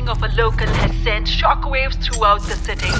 killing of a local has sent shockwaves throughout the city.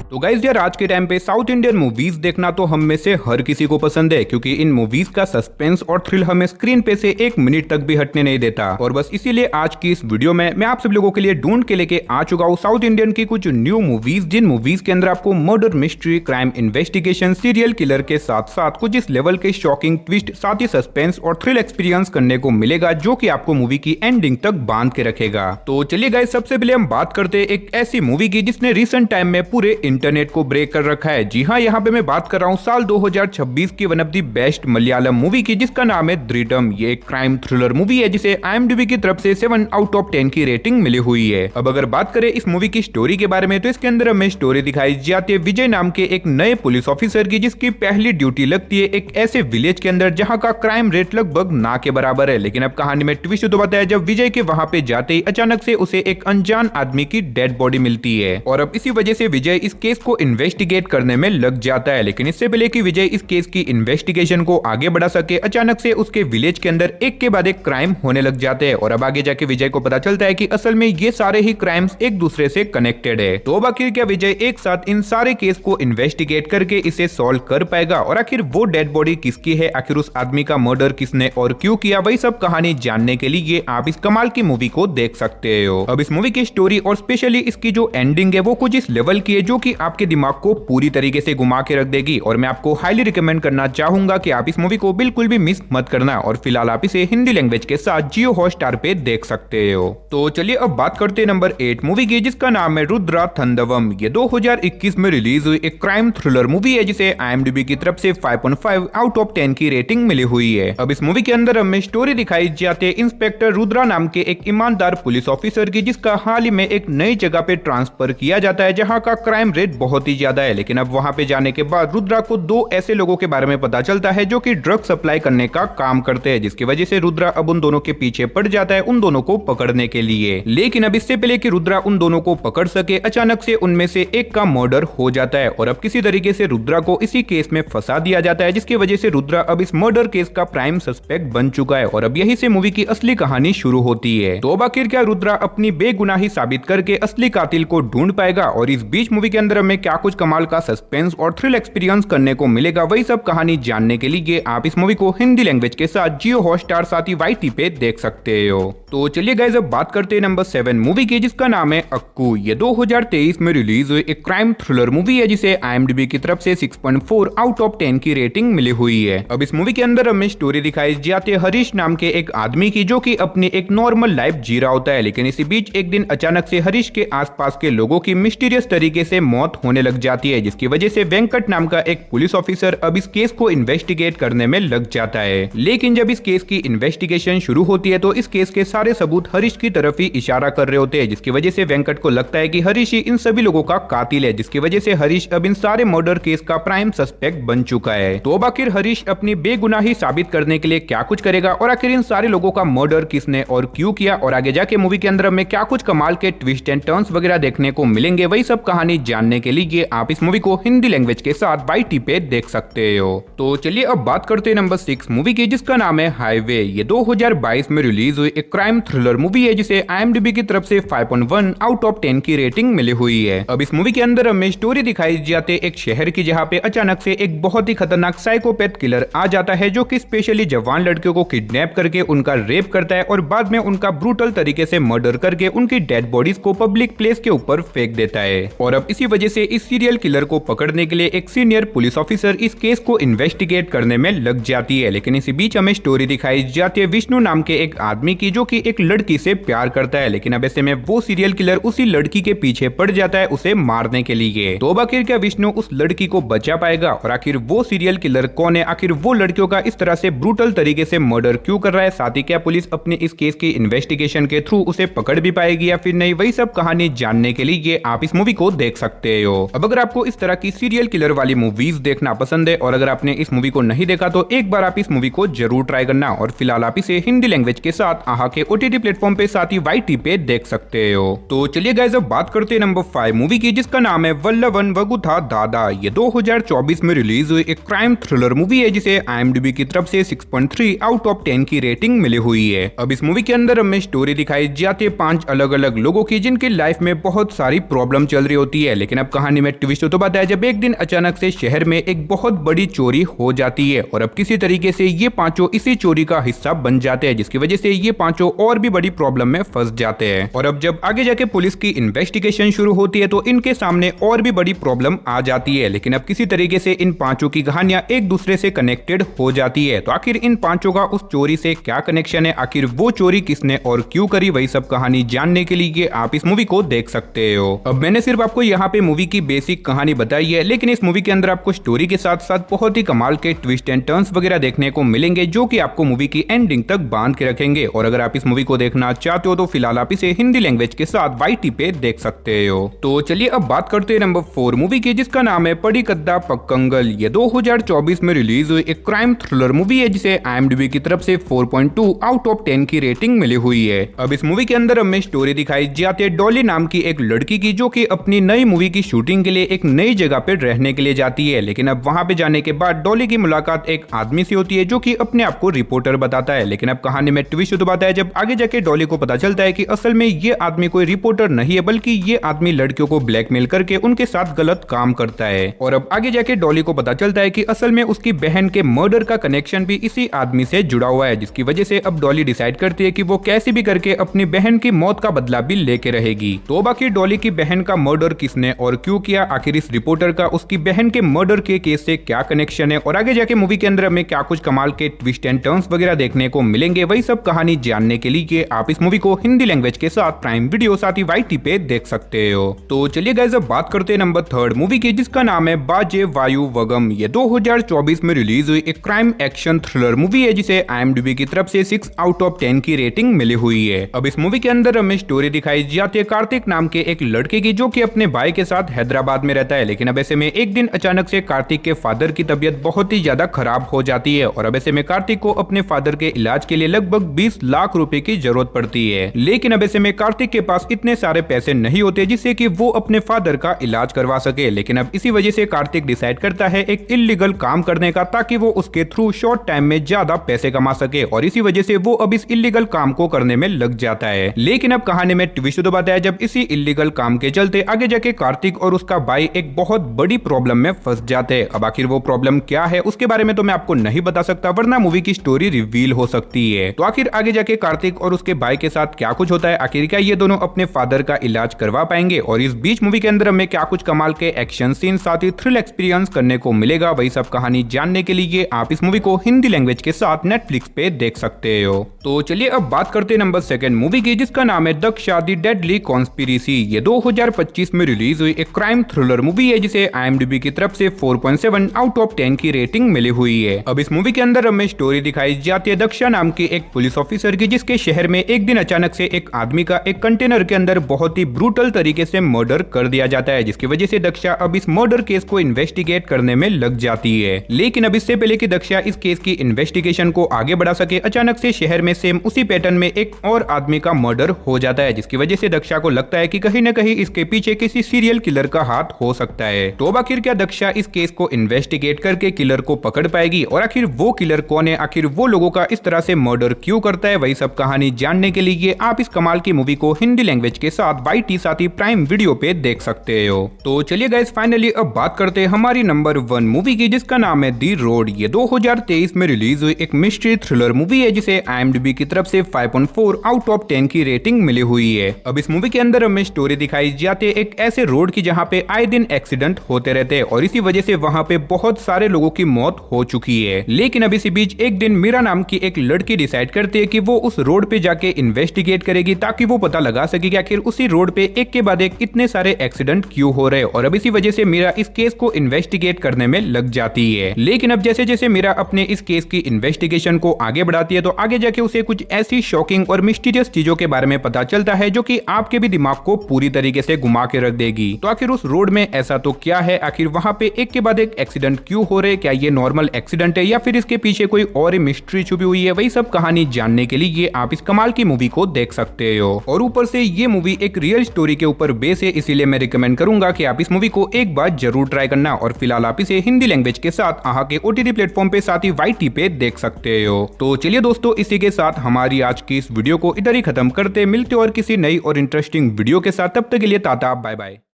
तो guys यार, आज के टाइम पे साउथ इंडियन मूवीज देखना तो हम में से हर किसी को पसंद है, क्योंकि इन मूवीज का सस्पेंस और थ्रिल हमें स्क्रीन पे से एक मिनट तक भी हटने नहीं देता। और बस इसीलिए आज की इस वीडियो में मैं आप सब लोगों के लिए ढूंढ के लेके आ चुका हूँ साउथ इंडियन की कुछ न्यू मूवीज, जिन मूवीज के अंदर आपको murder mystery, crime investigation, serial killer के साथ साथ कुछ इस लेवल के शॉकिंग ट्विस्ट, साथ ही सस्पेंस और थ्रिल एक्सपीरियंस करने को मिलेगा, जो कि आपको मूवी की एंडिंग तक बांध के रखेगा। तो चलिए गाइस, सबसे पहले हम बात करते हैं एक ऐसी मूवी की जिसने रिसेंट टाइम में पूरे इंटरनेट को ब्रेक कर रखा है। जी हाँ, यहाँ पे मैं बात कर रहा हूँ साल 2026 की one of the best Malayalam movie की, जिसका नाम है द्रीडम। ये एक क्राइम थ्रिलर मूवी है जिसे IMDb की तरफ से 7 आउट ऑफ 10 की रेटिंग मिली हुई है। अब अगर बात करें इस मूवी की स्टोरी के बारे में, तो इसके अंदर हमें स्टोरी दिखाई जाती है विजय नाम के एक नए पुलिस ऑफिसर की, जिसकी पहली ड्यूटी लगती है एक ऐसे विलेज के अंदर जहाँ का क्राइम रेट लगभग ना के बराबर है। लेकिन अब कहानी में ट्विस्ट तो बताया जब विजय के वहां पे जाते ही अचानक से उसे एक अनजान आदमी की डेड बॉडी मिलती है, और अब इसी वजह से विजय इस केस को इन्वेस्टिगेट करने में लग जाता है। लेकिन इससे पहले कि विजय इस केस की इन्वेस्टिगेशन को आगे बढ़ा सके, अचानक से उसके विलेज के अंदर एक के बाद एक क्राइम होने लग जाते हैं, और अब आगे जाके विजय को पता चलता है कि असल में ये सारे ही क्राइम्स एक दूसरे से कनेक्टेड है। तो अब आखिर क्या विजय एक साथ इन सारे केस को इन्वेस्टिगेट करके इसे सॉल्व कर पाएगा, और आखिर वो डेड बॉडी किसकी है, आखिर उस आदमी का मर्डर किसने और क्यों किया, वही सब कहानी जानने के लिए आप इस कमाल की मूवी को देख सकते हो। अब इस मूवी की स्टोरी और स्पेशली इसकी जो एंडिंग है वो कुछ इस लेवल की है जो कि आपके दिमाग को पूरी तरीके से घुमा के रख देगी, और मैं आपको हाईली रिकमेंड करना चाहूंगा कि आप इस मूवी को बिल्कुल भी मिस मत करना। और फिलहाल आप इसे हिंदी लैंग्वेज के साथ जियो हॉटस्टार पे देख सकते हो। तो चलिए अब बात करते हैं नंबर 8 मूवी की, जिसका नाम है रुद्रा थंडवम। ये 2021 में रिलीज हुई एक क्राइम थ्रिलर मूवी है जिसे IMDb की तरफ से 5.5 आउट ऑफ 10 की रेटिंग मिली हुई है। अब इस मूवी के अंदर हमें स्टोरी दिखाई जाती है इंस्पेक्टर रुद्रा नाम के एक ईमानदार पुलिस ऑफिसर की, जिसका हाल ही में एक नई जगह पे ट्रांसफर किया जाता है जहाँ का क्राइम रेट बहुत ही ज्यादा है। लेकिन अब वहां पे जाने के बाद रुद्रा को 2 ऐसे लोगों के बारे में पता चलता है जो कि ड्रग सप्लाई करने का काम करते हैं, जिसकी वजह से रुद्रा अब उन दोनों के पीछे पड़ जाता है उन दोनों को पकड़ने के लिए। लेकिन अब इससे पहले कि रुद्रा उन दोनों को पकड़ सके, अचानक से उनमें से एक का मर्डर हो जाता है, और अब किसी तरीके से रुद्रा को इसी केस में फंसा दिया जाता है, जिसकी वजह से रुद्रा अब इस मर्डर केस का प्राइम सस्पेक्ट बन चुका है, और अब यही से मूवी की असली कहानी शुरू होती है। तो अब आखिर क्या रुद्रा अपनी बेगुनाही साबित करके असली कातिल को ढूंढ पाएगा, और इस बीच मूवी के अंदर हमें क्या कुछ कमाल का सस्पेंस और थ्रिल एक्सपीरियंस करने को मिलेगा, वही सब कहानी जानने के लिए आप इस मूवी को हिंदी लैंग्वेज के साथ जियो हॉटस्टार साथ ही YT पे देख सकते हो। तो चलिए गाइस, अब बात करते हैं नंबर 7 मूवी की, जिसका नाम है अक्कू। ये 2023 में रिलीज हुई एक क्राइम थ्रिलर मूवी है जिसे IMDb की तरफ से 6.4 आउट ऑफ 10 की रेटिंग मिली हुई है। अब इस मूवी के अंदर हमें स्टोरी दिखाई जाती है हरीश नाम के एक आदमी की, जो कि अपनी एक नॉर्मल लाइफ जी रहा होता है। लेकिन इसी बीच एक दिन अचानक से हरीश के आसपास के लोगों की मिस्टीरियस तरीके से मौत होने लग जाती है, जिसकी वजह से वेंकट नाम का एक पुलिस ऑफिसर अब इस केस को इन्वेस्टिगेट करने में लग जाता है। लेकिन जब इस केस की इन्वेस्टिगेशन शुरू होती है तो इस केस के सारे सबूत हरीश की तरफ ही इशारा कर रहे होते हैं, जिसकी वजह से वेंकट को लगता है कि हरीश ही इन सभी लोगों का कातिल है, जिसकी वजह से हरीश अब इन सारे मर्डर केस का प्राइम सस्पेक्ट बन चुका है। तो अब आखिर हरीश अपनी बेगुनाही साबित करने के लिए क्या कुछ करेगा, और आखिर इन सारे लोगों का मर्डर किसने और क्यों किया, और आगे जाके मूवी के अंदर हमें क्या कुछ कमाल के ट्विस्ट एंड टर्न्स वगैरह देखने को मिलेंगे, वही सब कहानी जानने के लिए आप इस मूवी को हिंदी लैंग्वेज के साथ YT पे देख सकते हो। तो चलिए अब बात करते हैं नंबर 6 मूवी की, जिसका नाम है हाईवे। ये 2022 में रिलीज हुई एक क्राइम थ्रिलर मूवी है जिसे IMDb की तरफ से 5.1 आउट ऑफ 10 की रेटिंग मिली हुई है। अब इस मूवी के अंदर हमें स्टोरी दिखाई जाती है एक शहर की, जहाँ पे अचानक से एक बहुत ही खतरनाक साइकोपैथ किलर आ जाता है, जो कि स्पेशली जवान लड़कियों को किडनैप करके उनका रेप करता है, और बाद में उनका ब्रूटल तरीके से मर्डर करके उनकी डेड बॉडीज को पब्लिक प्लेस के ऊपर फेंक देता है। और अब इसी वजह से इस सीरियल किलर को पकड़ने के लिए एक सीनियर पुलिस ऑफिसर इस केस को इन्वेस्टिगेट करने में लग जाती है। लेकिन इसी बीच हमें स्टोरी दिखाई जाती है विष्णु नाम के एक आदमी की, जो कि एक लड़की से प्यार करता है। लेकिन अब ऐसे में वो सीरियल किलर उसी लड़की के पीछे पड़ जाता है उसे मारने के लिए। तो आखिर क्या विष्णु उस लड़की को बचा पाएगा, और आखिर वो सीरियल किलर कौन है, आखिर वो लड़कियों का इस तरह से ब्रूटल तरीके से मर्डर क्यों कर रहा है, साथ ही क्या पुलिस अपने इस केस की इन्वेस्टिगेशन के थ्रू उसे पकड़ भी पाएगी या फिर नहीं, वही सब कहानी जानने के लिए आप इस मूवी को देख सकते सकते हो। अब अगर आपको इस तरह की सीरियल किलर वाली मूवीज देखना पसंद है और अगर आपने इस मूवी को नहीं देखा तो एक बार आप इस मूवी को जरूर ट्राई करना और फिलहाल आप इसे हिंदी लैंग्वेज के साथ आहा के OTT प्लेटफॉर्म पे साथ ही YT पे देख सकते हो। तो चलिए गाइस अब बात करते हैं नंबर 5 मूवी की, जिसका नाम है वल्लवन वगुथा दादा। ये 2024 में रिलीज हुई एक क्राइम थ्रिलर मूवी है जिसे IMDb की तरफ से 6.3 आउट ऑफ 10 की रेटिंग मिली हुई है। अब इस मूवी के अंदर हमें स्टोरी दिखाई जाती है 5 अलग अलग लोगों की जिनकी लाइफ में बहुत सारी प्रॉब्लम चल रही होती है। लेकिन अब कहानी में ट्विस्ट तो बताया जब एक दिन अचानक से शहर में एक बहुत बड़ी चोरी हो जाती है और अब किसी तरीके से ये पांचों इसी चोरी का हिस्सा बन जाते हैं, जिसकी वजह से ये पांचों और भी बड़ी प्रॉब्लम में फंस जाते हैं। और अब जब आगे जाके पुलिस की इन्वेस्टिगेशन शुरू होती है तो इनके सामने और भी बड़ी प्रॉब्लम आ जाती है। लेकिन अब किसी तरीके से इन पांचों की कहानियां एक दूसरे से कनेक्टेड हो जाती है। तो आखिर इन पांचों का उस चोरी से क्या कनेक्शन है, आखिर वो चोरी किसने और क्यों करी, वही सब कहानी जानने के लिए आप इस मूवी को देख सकते हो। अब मैंने सिर्फ आपको यहाँ पे मूवी की बेसिक कहानी बताई है, लेकिन इस मूवी के अंदर आपको स्टोरी के साथ साथ बहुत ही कमाल के ट्विस्ट एंड टर्न्स वगैरह देखने को मिलेंगे जो कि आपको मूवी की एंडिंग तक बांध के रखेंगे। और अगर आप इस मूवी को देखना चाहते हो तो फिलहाल आप इसे हिंदी लैंग्वेज के साथ YT पे देख सकते हो। तो चलिए अब बात करते हैं नंबर 4 मूवी की, जिसका नाम है पडिकद्दा पक्कंगल। ये 2024 में रिलीज हुई एक क्राइम थ्रिलर मूवी है जिसे IMDb की तरफ से 4.2 आउट ऑफ 10 की रेटिंग मिली हुई है। अब इस मूवी के अंदर हमें स्टोरी दिखाई जाती है डॉली नाम की एक लड़की की जो कि अपनी नई मूवी की शूटिंग के लिए एक नई जगह पे रहने के लिए जाती है। लेकिन अब वहां पे जाने के बाद डॉली की मुलाकात एक आदमी से होती है जो कि अपने आप को रिपोर्टर बताता है। लेकिन अब कहानी में ट्विस्ट तो बताया जब आगे जाके डॉली को पता चलता है कि असल में ये आदमी कोई रिपोर्टर नहीं है बल्कि ये आदमी लड़कियों को ब्लैकमेल करके उनके साथ गलत काम करता है। और अब आगे जाके डॉली को पता चलता है कि असल में उसकी बहन के मर्डर का कनेक्शन भी इसी आदमी से जुड़ा हुआ है, जिसकी वजह से अब डॉली डिसाइड करती है कि वो कैसे भी करके अपनी बहन की मौत का बदला भी लेके रहेगी। तो बाकी डॉली की बहन का मर्डर किसने और क्यों किया, आखिर इस रिपोर्टर का उसकी बहन के मर्डर के केस से क्या कनेक्शन है और आगे जाके मूवी के अंदर हमें क्या कुछ कमाल के ट्विस्ट एंड टर्न्स वगैरह देखने को मिलेंगे, वही सब कहानी जानने के लिए आप इस मूवी को हिंदी लैंग्वेज के साथ प्राइम वीडियो साथ ही YT पे देख सकते हो। तो चलिए गाइस अब बात करते हैं नंबर 3 मूवी की, जिसका नाम है बाजे वायु वगम। ये 2024 में रिलीज हुई एक क्राइम एक्शन थ्रिलर मूवी है जिसे IMDb की तरफ से 6 आउट ऑफ 10 की रेटिंग मिली हुई है। अब इस मूवी के अंदर हमें स्टोरी दिखाई जाती है कार्तिक नाम के एक लड़के की जो कि अपने भाई के साथ हैदराबाद में रहता है। लेकिन अब ऐसे में एक दिन अचानक से कार्तिक के फादर की तबीयत बहुत ही ज्यादा खराब हो जाती है और अब ऐसे में कार्तिक को अपने फादर के इलाज के लिए लगभग 20 लाख रुपए की जरूरत पड़ती है। लेकिन अब ऐसे में कार्तिक के पास इतने सारे पैसे नहीं होते जिससे कि वो अपने फादर का इलाज करवा सके। लेकिन अब इसी वजह से कार्तिक डिसाइड करता है एक इल्लीगल काम करने का ताकि वो उसके थ्रू शॉर्ट टाइम में ज्यादा पैसे कमा सके और इसी वजह से वो अब इस इल्लीगल काम को करने में लग जाता है। लेकिन अब कहानी में ट्विस्ट तो बताया जब इसी इल्लीगल काम के चलते आगे जाके कार्तिक और उसका भाई एक बहुत बड़ी प्रॉब्लम में फंस जाते हैं। अब आखिर वो प्रॉब्लम क्या है उसके बारे में तो मैं आपको नहीं बता सकता वरना मूवी की स्टोरी रिवील हो सकती है। तो आखिर आगे जाके कार्तिक और उसके भाई के साथ क्या कुछ होता है, आखिर क्या ये दोनों अपने फादर का इलाज करवा पाएंगे और इस बीच मूवी के अंदर हमें क्या कुछ कमाल के एक्शन सीन साथ ही थ्रिल एक्सपीरियंस करने को मिलेगा, वही सब कहानी जानने के लिए आप इस मूवी को हिंदी लैंग्वेज के साथ नेटफ्लिक्स पे देख सकते हो। तो चलिए अब बात करते हैं नंबर 2 मूवी की, जिसका नाम है दक्षा द डेडली कॉन्स्पिरेसी। ये 2025 में रिलीज हुई एक क्राइम थ्रिलर मूवी है जिसे IMDb की तरफ से 4.7 आउट ऑफ 10 की रेटिंग मिली हुई है। अब इस मूवी के अंदर हमें स्टोरी दिखाई जाती है दक्षा नाम की एक पुलिस ऑफिसर की जिसके शहर में एक दिन अचानक से एक आदमी का एक कंटेनर के अंदर बहुत ही ब्रूटल तरीके से मर्डर कर दिया जाता है, जिसकी वजह से दक्षा अब इस मर्डर केस को इन्वेस्टिगेट करने में लग जाती है। लेकिन अब इससे पहले कि दक्षा इस केस की इन्वेस्टिगेशन को आगे बढ़ा सके अचानक से शहर में सेम उसी पैटर्न में एक और आदमी का मर्डर हो जाता है, जिसकी वजह से दक्षा को लगता है कि कहीं न कहीं इसके पीछे किसी सीरियल किलर का हाथ हो सकता है। तो अब आखिर क्या दक्षा इस केस को इन्वेस्टिगेट करके किलर को पकड़ पाएगी और आखिर वो किलर कौन है, आखिर वो लोगों का इस तरह से मर्डर क्यों करता है, वही सब कहानी जानने के लिए आप इस कमाल की मूवी को हिंदी लैंग्वेज के साथ YT साथ ही प्राइम वीडियो पे देख सकते हो। तो चलिए गाइस फाइनली अब बात करते हैं हमारी नंबर 1 मूवी की, जिसका नाम है दी रोड। ये 2023 में रिलीज हुई एक मिस्ट्री थ्रिलर मूवी है जिसे IMDb की तरफ से 5.4 आउट ऑफ 10 की रेटिंग मिली हुई है। अब इस मूवी के अंदर हमें स्टोरी दिखाई जाती है एक ऐसे रोड की जहाँ पे आए दिन एक्सीडेंट होते रहते हैं और इसी वजह से वहाँ पे बहुत सारे लोगों की मौत हो चुकी है। लेकिन अब इसी बीच एक दिन मीरा नाम की एक लड़की डिसाइड करती है कि वो उस रोड पे जाके इन्वेस्टिगेट करेगी ताकि वो पता लगा सके कि आखिर उसी रोड पे एक के बाद एक इतने सारे एक्सीडेंट क्यों हो रहे हैं और अब इसी वजह से मीरा इस केस को इन्वेस्टिगेट करने में लग जाती है। लेकिन अब जैसे जैसे मीरा अपने इस केस की इन्वेस्टिगेशन को आगे बढ़ाती है तो आगे जाके उसे कुछ ऐसी शॉकिंग और मिस्टीरियस चीजों के बारे में पता चलता है जो कि आपके भी दिमाग को पूरी तरीके से घुमा के रख देगी। तो आखिर उस रोड में ऐसा तो क्या है, आखिर वहाँ पे एक के बाद एक एक्सीडेंट क्यों हो रहे, क्या ये नॉर्मल एक्सीडेंट है या फिर इसके पीछे कोई और मिस्ट्री छुपी हुई है, वही सब कहानी जानने के लिए आप इस कमाल की मूवी को देख सकते हो। और ऊपर से ये मूवी एक रियल स्टोरी के ऊपर बेस है, इसीलिए मैं रिकमेंड करूंगा कि आप इस मूवी को एक बार जरूर ट्राई करना। और फिलहाल आप इसे हिंदी लैंग्वेज के साथ आहा के OTT प्लेटफॉर्म पे साथ ही YT पे देख सकते हो। तो चलिए दोस्तों, इसी के साथ हमारी आज की इस वीडियो को इधर ही खत्म करते, मिलते और किसी नई और इंटरेस्टिंग वीडियो के साथ, तब तक के लिए टाटा बाय बाय।